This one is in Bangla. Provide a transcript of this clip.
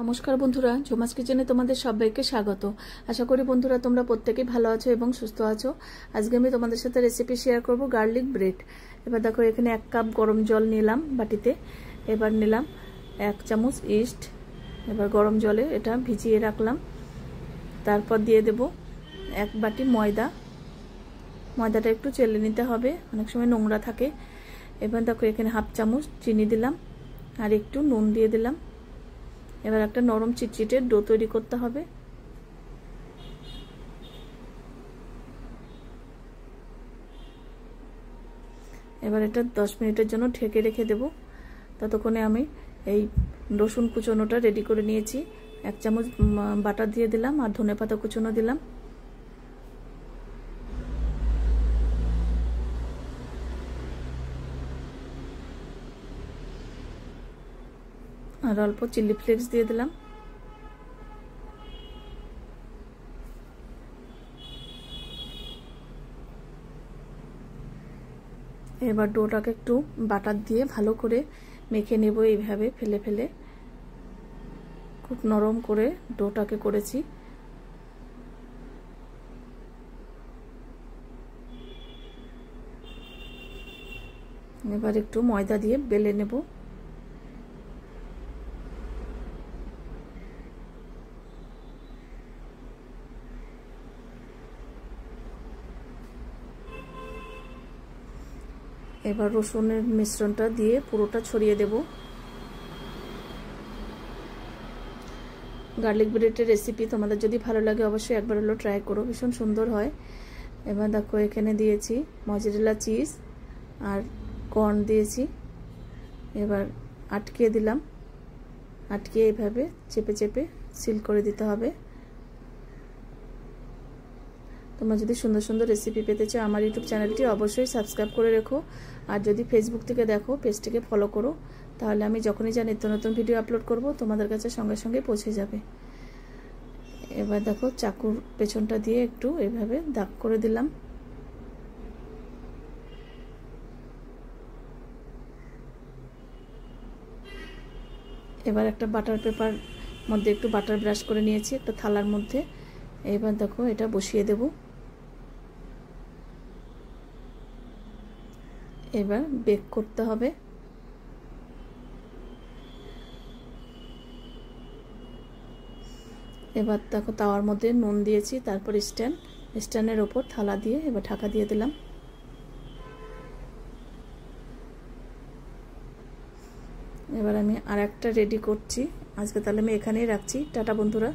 নমস্কার বন্ধুরা, ঝুমাস কিচেনে তোমাদের সবাইকে স্বাগত। আশা করি বন্ধুরা তোমরা প্রত্যেকেই ভালো আছো এবং সুস্থ আছো। আজকে আমি তোমাদের সাথে রেসিপি শেয়ার করব গার্লিক ব্রেড। এবার দেখো এখানে 1 কাপ গরম জল নিলাম বাটিতে। এবার নিলাম 1 চামচ ইস্ট। এবার গরম জলে এটা ভিজিয়ে রাখলাম। তারপর দিয়ে দেব 1 বাটি ময়দা। ময়দাটা একটু চেলে নিতে হবে, অনেক সময় নোংরা থাকে। এবার দেখো এখানে 1/2 চামচ চিনি দিলাম আর একটু নুন দিয়ে দিলাম। এবার একটা নরম চিটচিটে ডো তৈরি করতে হবে। এবার এটা 10 মিনিটের জন্য ঢেকে রেখে দেব। ততক্ষণে আমি এই রসুন কুচনোটা রেডি করে নিয়েছি। 1 চামচ বাটার দিয়ে দিলাম আর ধনেপাতা কুচনো দিলাম। আর অল্প চিলি ফ্লেক্স দিয়ে দিলাম। এবার ডোটাকে একটু বাটার দিয়ে ভালো করে মেখে নেব, এইভাবে ফেলে ফেলে খুব নরম করে ডোটাকে করেছি। এবার একটু ময়দা দিয়ে বেলে নেব। এবার রসুনের মিশ্রণটা দিয়ে পুরোটা ছড়িয়ে দেব। গার্লিক ব্রেডের রেসিপি তোমাদের যদি ভালো লাগে অবশ্যই একবার হলো ট্রাই করো, ভীষণ সুন্দর হয়। এবার দেখো এখানে দিয়েছি মজেরেলা চিজ আর কর্ন দিয়েছি। এবার আটকে দিলাম, আটকে এইভাবে চেপে চেপে সিল করে দিতে হবে। তোমরা যদি সুন্দর সুন্দর রেসিপি পেতে চাও আমার ইউটিউব চ্যানেলটি অবশ্যই সাবস্ক্রাইব করে রেখো। আর যদি ফেসবুক থেকে দেখো পেজটিকে ফলো করো, তাহলে আমি যখনই যা নিত্য নতুন ভিডিও আপলোড করব তোমাদের কাছে সঙ্গে সঙ্গে পৌঁছে যাবে। এবার দেখো চাকুর পেছনটা দিয়ে একটু এইভাবে দাগ করে দিলাম। এবার একটা বাটার পেপার মধ্যে একটু বাটার ব্রাশ করে নিয়েছি একটা থালার মধ্যে। এবার দেখো এটা বসিয়ে দেব। এবার বেক করতে হবে। এবার দেখো তাওয়ার মধ্যে নুন দিয়েছি, তারপর স্ট্যান্ডের ওপর থালা দিয়ে এবার ঢাকা দিয়ে দিলাম। এবার আমি আর একটা রেডি করছি। আজকে তাহলে আমি এখানেই রাখছি। টাটা বন্ধুরা।